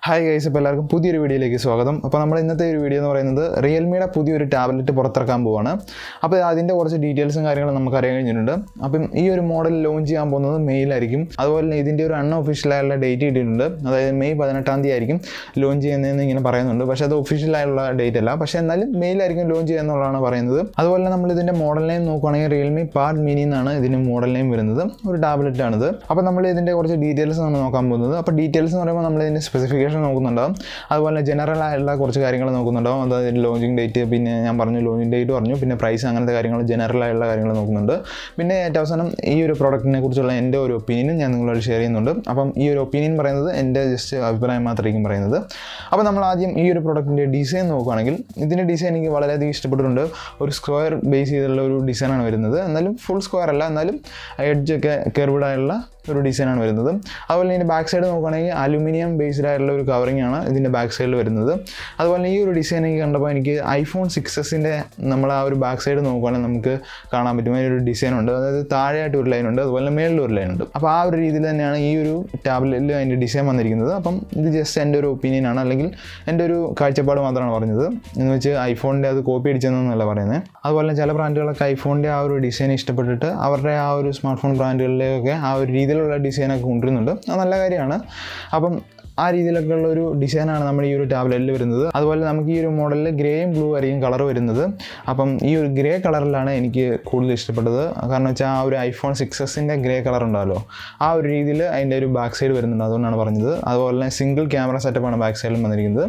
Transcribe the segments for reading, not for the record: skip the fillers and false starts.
Hi guys, ഇപ്പോൾ എല്ലാവർക്കും പുതിയൊരു വീഡിയോയിലേക്ക് സ്വാഗതം. അപ്പോൾ നമ്മൾ ഇന്നത്തെ ഒരു വീഡിയോ എന്ന് പറയുന്നത് റിയൽമിയുടെ പുതിയൊരു ടാബ്ലറ്റ് പുറത്തിറക്കാൻ പോവാണ്. അപ്പോൾ അതിൻ്റെ കുറച്ച് ഡീറ്റെയിൽസും കാര്യങ്ങളും നമുക്ക് അറിയാൻ കഴിഞ്ഞിട്ടുണ്ട്. അപ്പം ഈ ഒരു മോഡൽ ലോഞ്ച് ചെയ്യാൻ പോകുന്നത് മെയ്യിലായിരിക്കും. അതുപോലെ തന്നെ ഇതിൻ്റെ ഒരു അൺഒഫീഷ്യലായുള്ള ഡേറ്റ് കിട്ടിയിട്ടുണ്ട്. അതായത് മെയ് 18 ആയിരിക്കും ലോഞ്ച് ചെയ്യുന്നതെന്ന് ഇങ്ങനെ പറയുന്നുണ്ട്. പക്ഷേ അത് ഒഫീഷ്യലായുള്ള ഡേറ്റ് അല്ല. പക്ഷേ എന്നാലും മെയ്യിലായിരിക്കും ലോഞ്ച് ചെയ്യുന്നുള്ളതാണ് പറയുന്നത്. അതുപോലെ നമ്മൾ ഇതിൻ്റെ മോഡൽ നെയിം നോക്കുകയാണെങ്കിൽ റിയൽമി പാഡ് മിനി എന്നാണ് ഇതിൻ്റെ മോഡൽ നെയിം വരുന്നത്. ഒരു ടാബ്ലറ്റാണിത്. അപ്പോൾ നമ്മൾ ഇതിൻ്റെ കുറച്ച് ഡീറ്റെയിൽസ് ആണ് നോക്കാൻ പോകുന്നത്. അപ്പോൾ ഡീറ്റെയിൽസ് എന്ന് പറയുമ്പോൾ നമ്മൾ ഇതിൻ്റെ സ്പെസിഫിക്കേഷൻ നോക്കുന്നുണ്ടാവും. അതുപോലെ ജനറൽ ആയിട്ടുള്ള കുറച്ച് കാര്യങ്ങൾ നോക്കുന്നുണ്ടാവും. അതായത് ലോഞ്ചിങ് ഡേറ്റ്, പിന്നെ ഞാൻ പറഞ്ഞു ലോഞ്ചിങ് ഡേറ്റ് പറഞ്ഞു, പിന്നെ പ്രൈസ്, അങ്ങനത്തെ കാര്യങ്ങൾ, ജനറൽ ആയിട്ടുള്ള കാര്യങ്ങൾ നോക്കുന്നുണ്ട്. പിന്നെ ഏറ്റവും അവസാനം ഈ ഒരു പ്രോഡക്റ്റിനെ കുറിച്ചുള്ള എൻ്റെ ഒരു ഒപ്പീനിയനും ഞാൻ നിങ്ങളോട് ഷെയർ ചെയ്യുന്നുണ്ട്. അപ്പം ഈ ഒരു ഒപ്പീനിയൻ പറയുന്നത് എൻ്റെ ജസ്റ്റ് അഭിപ്രായം മാത്രമായിരിക്കും പറയുന്നത്. അപ്പോൾ നമ്മൾ ആദ്യം ഈ ഒരു പ്രോഡക്റ്റിൻ്റെ ഡിസൈൻ നോക്കുകയാണെങ്കിൽ ഇതിൻ്റെ ഡിസൈൻ എനിക്ക് വളരെയധികം ഇഷ്ടപ്പെട്ടിട്ടുണ്ട്. ഒരു സ്ക്വയർ ബേസ് ചെയ്തുള്ള ഒരു ഡിസൈനാണ് വരുന്നത്. എന്നാലും ഫുൾ സ്ക്വയർ അല്ല, എന്നാലും എഡ്ജൊക്കെ കർവ്ഡ് ആയിട്ടുള്ള ഒരു ഡിസൈനാണ് വരുന്നത്. അതുപോലെ ഇതിൻ്റെ ബാക്ക് സൈഡ് നോക്കുകയാണെങ്കിൽ അലുമിനിയം ബേസ്ഡ് ആയിട്ടുള്ള ഒരു കവറിംഗ് ആണ് ഇതിൻ്റെ ബാക്ക് സൈഡിൽ വരുന്നത്. അതുപോലെ ഈ ഒരു ഡിസൈൻ എനിക്ക് കണ്ടപ്പോൾ എനിക്ക് ഐഫോൺ 6s നമ്മൾ ആ ഒരു ബാക്ക് സൈഡ് നോക്കുകയാണെങ്കിൽ നമുക്ക് കാണാൻ പറ്റും. അതിനൊരു ഡിസൈൻ ഉണ്ട്. അതായത് താഴെയായിട്ട് ഒരു ലൈനുണ്ട്, അതുപോലെ മേളിൽ ഒരു ലൈനുണ്ട്. അപ്പോൾ ആ ഒരു രീതിയിൽ തന്നെയാണ് ഈ ഒരു ടാബ്ലറ്റിൽ അതിൻ്റെ ഡിസൈൻ വന്നിരിക്കുന്നത്. അപ്പം ഇത് ജസ്റ്റ് എൻ്റെ ഒരു ഒപ്പീനിയനാണ്, അല്ലെങ്കിൽ എൻ്റെ ഒരു കാഴ്ചപ്പാട് മാത്രമാണ് പറഞ്ഞത്. എന്ന് വെച്ച് ഐഫോണിൻ്റെ അത് കോപ്പി അടിച്ചതെന്നല്ല പറയുന്നത്. അതുപോലെ ചില ബ്രാൻഡുകളൊക്കെ ഐഫോണിൻ്റെ ആ ഒരു ഡിസൈൻ ഇഷ്ടപ്പെട്ടിട്ട് അവരുടെ ആ ഒരു സ്മാർട്ട് ഫോൺ ബ്രാൻഡുകളിലേക്കൊക്കെ ആ ഒരു രീതിയിലുള്ള ഡിസൈനൊക്കെ കൊണ്ടുവരുന്നുണ്ട്. അത് നല്ല കാര്യമാണ്. അപ്പം ആ രീതിയിലൊക്കെ ഉള്ള ഒരു ഡിസൈനാണ് നമ്മൾ ഈ ഒരു ടാബ്ലറ്റിൽ വരുന്നത്. അതുപോലെ നമുക്ക് ഈ ഒരു മോഡലിൽ ഗ്രേയും ബ്ലൂ ആയിരിക്കും കളർ വരുന്നത്. അപ്പം ഈ ഒരു ഗ്രേ കളറിലാണ് എനിക്ക് കൂടുതൽ ഇഷ്ടപ്പെട്ടത്. കാരണം വെച്ചാൽ ആ ഒരു ഐഫോൺ 6s ഗ്രേ കളർ ഉണ്ടാവല്ലോ, ആ ഒരു രീതിയിൽ അതിൻ്റെ ഒരു ബാക്ക് സൈഡ് വരുന്നുണ്ട്. അതുകൊണ്ടാണ് പറഞ്ഞത്. അതുപോലെ തന്നെ സിംഗിൾ ക്യാമറ സെറ്റപ്പാണ് ബാക്ക് സൈഡിൽ വന്നിരിക്കുന്നത്.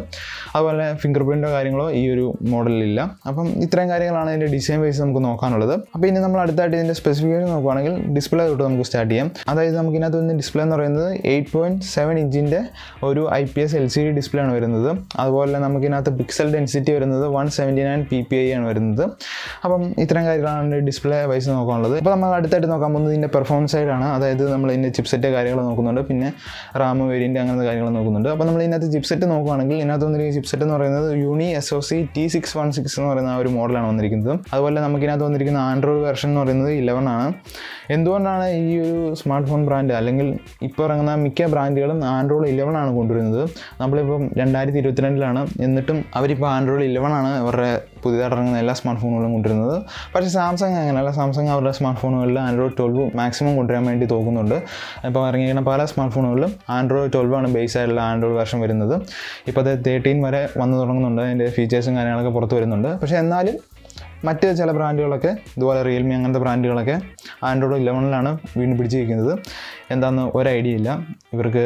അതുപോലെ ഫിംഗർ പ്രിൻറ്റോ കാര്യങ്ങളോ ഈ ഒരു മോഡലിലില്ല. അപ്പം ഇത്രയും കാര്യങ്ങളാണ് ഇതിൻ്റെ ഡിസൈൻ വൈസ് നമുക്ക് നോക്കാനുള്ളത്. അപ്പോൾ ഇനി നമ്മൾ അടുത്തായിട്ട് ഇതിൻ്റെ സ്പെസിഫിക്കേഷൻ നോക്കുകയാണെങ്കിൽ ഡിസ്പ്ലേ തൊട്ട് നമുക്ക് സ്റ്റാർട്ട് ചെയ്യാം. അതായത് നമുക്ക് ഇതിനകത്ത് വന്ന് ഡിസ്പ്ലേ എന്ന് പറയുന്നത് 8.7 ഇഞ്ചിൻ്റെ ഒരു IPS LCD ഡിസ്പ്ലേ ആണ് വരുന്നത്. അതുപോലെ നമുക്കിതിനകത്ത് പിക്സൽ ഡെൻസിറ്റി വരുന്നത് 179 ppi ആണ് വരുന്നത്. അപ്പം ഇത്തരം കാര്യങ്ങളാണ് ഡിസ്പ്ലേ വൈസ് നോക്കാനുള്ളത്. അപ്പോൾ നമ്മൾ അടുത്തായിട്ട് നോക്കാൻ പോകുന്നത് ഇതിൻ്റെ പെർഫോമൻസ് സൈഡാണ്. അതായത് നമ്മൾ ഇതിൻ്റെ ചിപ്സെറ്റ് കാര്യങ്ങൾ നോക്കുന്നുണ്ട്, പിന്നെ റാം വേരിയൻറ്റ് അങ്ങനത്തെ കാര്യങ്ങൾ നോക്കുന്നുണ്ട്. അപ്പോൾ നമ്മൾ ഇതിനകത്ത് ചിപ്സെറ്റ് നോക്കുകയാണെങ്കിൽ ഇതിനകത്ത് വന്നിരിക്കുന്ന ചിപ്സെറ്റ് എന്ന് പറയുന്നത് യൂണി SoC T616 എന്ന് പറയുന്ന ആ ഒരു മോഡലാണ് വന്നിരിക്കുന്നത്. അതുപോലെ നമുക്കിതിനകത്ത് വന്നിരിക്കുന്ന ആൻഡ്രോയിഡ് വെർഷൻ എന്ന് പറയുന്നത് 11 ആണ്. എന്തുകൊണ്ടാണ് ഈ ഒരു സ്മാർട്ട് ഫോൺ ബ്രാൻഡ്, അല്ലെങ്കിൽ ഇപ്പോൾ ഇറങ്ങുന്ന മിക്ക ബ്രാൻഡുകളും ആൻഡ്രോയിഡ് 11 ആണ് കൊണ്ടുവരുന്നത്. നമ്മളിപ്പം 2022 എന്നിട്ടും അവരിപ്പോൾ ആൻഡ്രോയിഡ് 11 ആണ് അവരുടെ പുതിയതായിട്ട് ഇറങ്ങുന്ന എല്ലാ സ്മാർട്ട് ഫോണുകളും കൊണ്ടുവരുന്നത്. പക്ഷേ സാംസങ് അങ്ങനെയല്ല. സാംസങ് അവരുടെ സ്മാർട്ട് ഫോണുകളിൽ ആൻഡ്രോയിഡ് 12 മാക്സിമം കൊണ്ടുവരാൻ വേണ്ടി നോക്കുന്നുണ്ട്. ഇപ്പോൾ ഇറങ്ങിയിരിക്കുന്ന പല സ്മാർട്ട് ഫോണുകളിലും ആൻഡ്രോയിഡ് 12 ആണ് ബേസ് ആയിട്ടുള്ള ആൻഡ്രോയിഡ് വെർഷൻ വരുന്നത്. ഇപ്പോൾ അത് 13 വരെ വന്നു തുടങ്ങുന്നുണ്ട്. അതിൻ്റെ ഫീച്ചേഴ്സും കാര്യങ്ങളൊക്കെ പുറത്ത് വരുന്നുണ്ട്. പക്ഷേ എന്നാലും മറ്റ് ചില ബ്രാൻഡുകളൊക്കെ ഇതുപോലെ റിയൽമി അങ്ങനത്തെ ബ്രാൻഡുകളൊക്കെ ആൻഡ്രോയിഡ് 11 വീണ്ടും പിടിച്ചിരിക്കുന്നത്. എന്താണെന്ന് ഒരു ഐഡിയ ഇല്ല. ഇവർക്ക്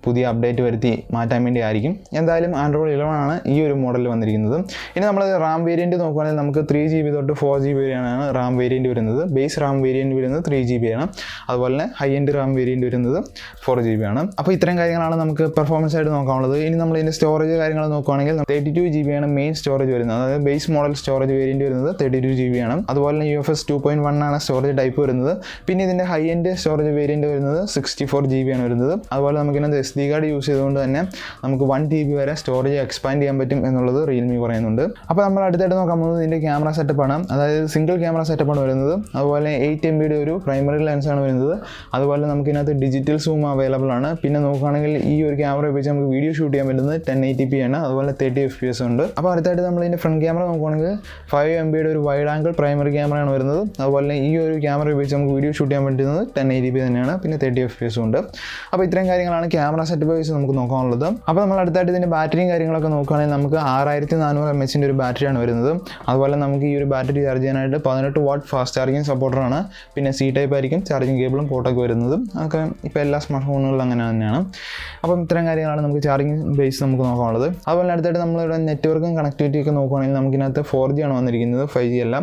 പുതിയ അപ്ഡേറ്റ് വരുത്തി മാറ്റാൻ വേണ്ടി ആയിരിക്കും. എന്തായാലും ആൻഡ്രോയിഡ് 11 ഈ ഒരു മോഡലിൽ വന്നിരിക്കുന്നത്. ഇനി നമ്മൾ റാം വേരിയൻറ്റ് നോക്കുകയാണെങ്കിൽ നമുക്ക് 3GB തൊട്ട് 4GB വരെയാണ് റാം വേരിയൻറ്റ് വരുന്നത്. ബേസ് റാം വേരിയൻറ്റ് വരുന്നത് 3GB ആണ്. അതുപോലെ തന്നെ ഹൈ എൻഡ് റാം വേരിയൻറ്റ് വരുന്നത് 4GB ആണ്. അപ്പോൾ ഇത്തരം കാര്യങ്ങളാണ് നമുക്ക് പെർഫോമൻസ് ആയിട്ട് നോക്കാനുള്ളത്. ഇനി നമ്മൾ ഇതിൻ്റെ സ്റ്റോറേജ് കാര്യങ്ങൾ നോക്കുകയാണെങ്കിൽ 32GB ആണ് മെയിൻ സ്റ്റോറേജ് വരുന്നത്. അതായത് ബേസ് മോഡൽ സ്റ്റോറേജ് വേരിയൻറ്റ് വരുന്നത് 32GB ആണ്. അതുപോലെ തന്നെ UFS 2.1 ആണ് സ്റ്റോറേജ് ടൈപ്പ് വരുന്നത്. പിന്നെ ഇതിൻ്റെ ഹൈ എൻഡ് സ്റ്റോറേജ് വേരിയൻറ്റ് വരുന്നത് 64GB ആണ് വരുന്നത്. അതുപോലെ നമുക്കിതിനകത്ത് SD കാർഡ് യൂസ് ചെയ്തുകൊണ്ട് തന്നെ നമുക്ക് 1TB വരെ സ്റ്റോറേജ് എക്സ്പാൻഡ് ചെയ്യാൻ പറ്റും എന്നുള്ളത് റിയൽമി പറയുന്നുണ്ട്. അപ്പോൾ നമ്മൾ അടുത്തായിട്ട് നോക്കാൻ പോകുന്നത് ഇതിൻ്റെ ക്യാമറ സെറ്റപ്പാണ്. അതായത് സിംഗിൾ ക്യാമറ സെറ്റപ്പാണ് വരുന്നത്. അതുപോലെ 8 MB ഒരു പ്രൈമറി ലെൻസാണ് വരുന്നത്. അതുപോലെ നമുക്കിതിനകത്ത് ഡിജിറ്റൽ സൂം അവൈലബിൾ ആണ്. പിന്നെ നോക്കുകയാണെങ്കിൽ ഈ ഒരു ക്യാമറ ഉപയോഗിച്ച് നമുക്ക് വീഡിയോ ഷൂട്ട് ചെയ്യാൻ പറ്റുന്നത് 1080p ആണ്. അതുപോലെ 30 FPS ഉണ്ട്. അപ്പോൾ അടുത്തായിട്ട് നമ്മൾ ഇതിൻ്റെ ഫ്രണ്ട് ക്യാമറ നോക്കുകയാണെങ്കിൽ 5 MB ഒരു വൈഡ് ആംഗിൾ പ്രൈമറി ക്യാമറയാണ് വരുന്നത്. അതുപോലെ ഈ ഒരു ക്യാമറ ഉപയോഗിച്ച് നമുക്ക് വീഡിയോ ഷൂട്ട് ചെയ്യാൻ പറ്റുന്നത് 1080p തന്നെയാണ്. പിന്നെ 30 FPS ഉണ്ട്. അപ്പോൾ ഇത്രയും കാര്യങ്ങളാണ് ക്യാമറ സെറ്റപ്പ് വൈസ് നമുക്ക് നോക്കാനുള്ളത്. അപ്പോൾ നമ്മൾ അടുത്തായിട്ട് ഇതിൻ്റെ ബാറ്ററിയും കാര്യങ്ങളൊക്കെ നോക്കുകയാണെങ്കിൽ നമുക്ക് 6400 mAh ഒരു ബാറ്ററിയാണ് വരുന്നത്. അതുപോലെ നമുക്ക് ഈ ഒരു ബാറ്ററി ചാർജ് ചെയ്യാനായിട്ട് 18 വാട്ട് ഫാസ്റ്റ് ചാർജിങ് സപ്പോർട്ടറാണ്. പിന്നെ C ടൈപ്പ് ആയിരിക്കും ചാർജിങ് കേബിളും പോർട്ടൊക്കെ വരുന്നത്. അതൊക്കെ ഇപ്പോൾ എല്ലാ സ്മാർട്ട് ഫോണുകളിലും അങ്ങനെ തന്നെയാണ്. അപ്പം ഇത്തരം കാര്യങ്ങളാണ് നമുക്ക് ചാർജിങ് ബേസ് നമുക്ക് നോക്കാനുള്ളത്. അതുപോലെ അടുത്തായിട്ട് നമ്മളിവിടെ നെറ്റ്വർക്കും കണക്ടിവിറ്റി ഒക്കെ നോക്കുകയാണെങ്കിൽ നമുക്കിനകത്ത് 4G ആണ് വന്നിരിക്കുന്നത്, 5G അല്ല.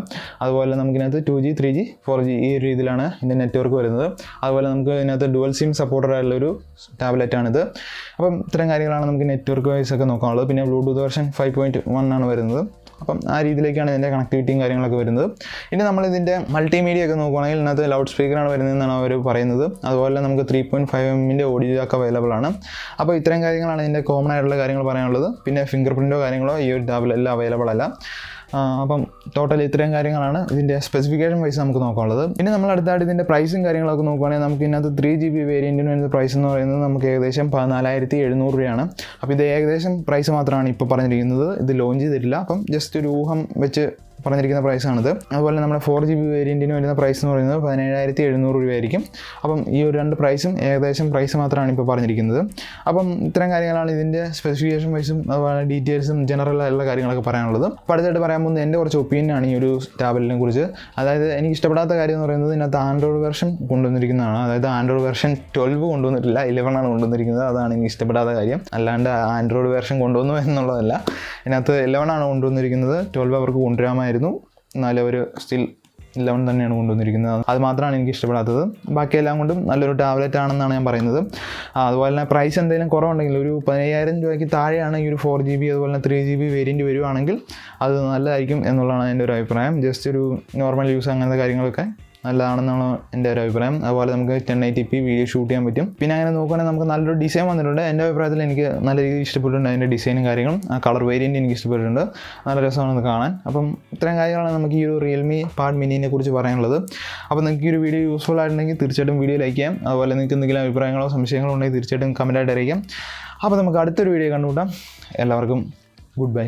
അതുപോലെ നമുക്കിനകത്ത് 2G 3G 4G ഈ ഒരു രീതിയിലാണ് ഇതിൻ്റെ നെറ്റ്വർക്ക് വരുന്നത്. അതുപോലെ നമുക്ക് ഇതിനകത്ത് ഡുവൽ സിം സപ്പോർട്ടറായിട്ടുള്ളൊരു ടാബ്ലറ്റാണിത്. അപ്പം ഇത്തരം കാര്യങ്ങളാണ് നമുക്ക് നെറ്റ്വർക്ക് വൈസ് ഒക്കെ നോക്കാനുള്ളത്. പിന്നെ ബ്ലൂടൂത്ത് വെർഷൻ 5.1 ആണ് വരുന്നത്. അപ്പം ആ രീതിയിലേക്കാണ് ഇതിൻ്റെ കണക്ടിവിറ്റിയും കാര്യങ്ങളൊക്കെ വരുന്നത്. ഇനി നമ്മൾ ഇതിൻ്റെ മൾട്ടിമീഡിയ ഒക്കെ നോക്കുകയാണെങ്കിൽ ഇതിനകത്ത് ലൗഡ് സ്പീക്കറാണ് വരുന്നതെന്നാണ് അവർ പറയുന്നത്. അതുപോലെ നമുക്ക് 3.5mm ഓഡിയോ ജാക്ക് അവൈലബിൾ ആണ്. അപ്പോൾ ഇത്തരം കാര്യങ്ങളാണ് ഇതിൻ്റെ കോമൺ ആയിട്ടുള്ള കാര്യങ്ങൾ പറയാനുള്ളത്. പിന്നെ ഫിംഗർ പ്രിൻറ്റോ കാര്യങ്ങളോ ഈ ഒരു ടാബിലെല്ലാം അവൈലബിൾ അല്ല. അപ്പം ടോട്ടൽ ഇത്രയും കാര്യങ്ങളാണ് ഇതിൻ്റെ സ്പെസിഫിക്കേഷൻ വൈസ് നമുക്ക് നോക്കാനുള്ളത്. പിന്നെ നമ്മൾ അടുത്തായിട്ട് ഇതിൻ്റെ പ്രൈസും കാര്യങ്ങളൊക്കെ നോക്കുകയാണെങ്കിൽ നമുക്ക് ഇതിനകത്ത് 3GB വേരിയൻറ്റിന് വരുന്ന പ്രൈസ് എന്ന് പറയുന്നത് നമുക്ക് ഏകദേശം 14,700 രൂപയാണ്. അപ്പോൾ ഇത് ഏകദേശം പ്രൈസ് മാത്രമാണ് ഇപ്പോൾ പറഞ്ഞിരിക്കുന്നത്, ഇത് ലോഞ്ച് ചെയ്തിട്ടില്ല. അപ്പം ജസ്റ്റ് ഒരു ഊഹം വെച്ച് പറഞ്ഞിരിക്കുന്ന പ്രൈസാണിത്. അതുപോലെ നമ്മുടെ 4GB വേരിയൻറ്റിന് വരുന്ന പ്രൈസ് എന്ന് പറയുന്നത് 17,700 രൂപയായിരിക്കും. അപ്പം ഈ ഒരു രണ്ട് പ്രൈസും ഏകദേശം പ്രൈസ് മാത്രമാണ് ഇപ്പോൾ പറഞ്ഞിരിക്കുന്നത്. അപ്പം ഇത്തരം കാര്യങ്ങളാണ് ഇതിൻ്റെ സ്പെസിഫിക്കേഷൻ വൈസും അതുപോലെ ഡീറ്റെയിൽസും ജനറൽ ആയിട്ടുള്ള കാര്യങ്ങളൊക്കെ പറയാനുള്ളത്. അപ്പോൾ അടുത്തായിട്ട് പറയാൻ പോകുന്നത് എൻ്റെ കുറച്ച് ഒപ്പീനിയനാണ് ഈ ഒരു ടാബ്ലറ്റിനെ കുറിച്ച്. അതായത് എനിക്ക് ഇഷ്ടപ്പെടാത്ത കാര്യം എന്ന് പറയുന്നത് ഇതിനകത്ത് ആൻഡ്രോയിഡ് വെർഷൻ കൊണ്ടുവന്നിരിക്കുന്നതാണ്. അതായത് ആൻഡ്രോയിഡ് വെർഷൻ 12 കൊണ്ടുവന്നിട്ടില്ല, 11 ആണ് കൊണ്ടുവന്നിരിക്കുന്നത്. അതാണ് എനിക്ക് ഇഷ്ടപ്പെടാത്ത കാര്യം. അല്ലാണ്ട് ആൻഡ്രോയിഡ് വെർഷൻ കൊണ്ടുവന്നു എന്നുള്ളതല്ല, ഇതിനകത്ത് 11 ആണ് കൊണ്ടുവന്നിരിക്കുന്നത്. 12 അവർക്ക് കൊണ്ടുവരാമായിരുന്നു, എന്നാലും അവർ സ്റ്റിൽ 11 തന്നെയാണ് കൊണ്ടുവന്നിരിക്കുന്നത്. അത് മാത്രമാണ് എനിക്ക് ഇഷ്ടപ്പെടാത്തത്. ബാക്കിയെല്ലാം കൊണ്ടും നല്ലൊരു ടാബ്ലറ്റ് ആണെന്നാണ് ഞാൻ പറയുന്നത്. അതുപോലെ തന്നെ പ്രൈസ് എന്തെങ്കിലും കുറവുണ്ടെങ്കിൽ ഒരു 15,000 രൂപയ്ക്ക് താഴെയാണ് ഈ ഒരു 4GB അതുപോലെ തന്നെ 3GB വേരിയൻറ്റ് വരുവാണെങ്കിൽ അത് നല്ലതായിരിക്കും എന്നുള്ളതാണ് എൻ്റെ ഒരു അഭിപ്രായം. ജസ്റ്റ് ഒരു നോർമൽ യൂസ് അങ്ങനത്തെ കാര്യങ്ങളൊക്കെ നല്ലതാണെന്നാണ് എൻ്റെ ഒരു അഭിപ്രായം. അതുപോലെ നമുക്ക് 1080p വീഡിയോ ഷൂട്ട് ചെയ്യാൻ പറ്റും. പിന്നെ അങ്ങനെ നോക്കുകയാണെങ്കിൽ നമുക്ക് നല്ലൊരു ഡിസൈൻ വന്നിട്ടുണ്ട്. എൻ്റെ അഭിപ്രായത്തിൽ എനിക്ക് നല്ല രീതിയിൽ ഇഷ്ടപ്പെട്ടിട്ടുണ്ട് അതിൻ്റെ ഡിസൈനും കാര്യങ്ങളും. ആ കളർ വേരിയൻറ്റ് എനിക്ക് ഇഷ്ടപ്പെട്ടിട്ടുണ്ട്, നല്ല രസമാണെന്ന് കാണാൻ. അപ്പം ഇത്രയും കാര്യങ്ങളാണ് നമുക്ക് ഈ ഒരു റിയൽമി പാഡ് മിനിനെ കുറിച്ച് പറയാനുള്ളത്. അപ്പോൾ നിങ്ങൾക്ക് ഈ ഒരു വീഡിയോ യൂസ്ഫുൾ ആയിട്ടുണ്ടെങ്കിൽ തീർച്ചയായിട്ടും വീഡിയോ ലൈക്ക് ചെയ്യാം. അതുപോലെ നിങ്ങൾക്ക് എന്തെങ്കിലും അഭിപ്രായങ്ങളോ സംശയങ്ങളോ ഉണ്ടെങ്കിൽ തീർച്ചയായിട്ടും കമൻറ്റായിട്ട് അറിയിക്കാം. അപ്പോൾ നമുക്ക് അടുത്തൊരു വീഡിയോ കണ്ടുമുട്ടാം. എല്ലാവർക്കും ഗുഡ് ബൈ.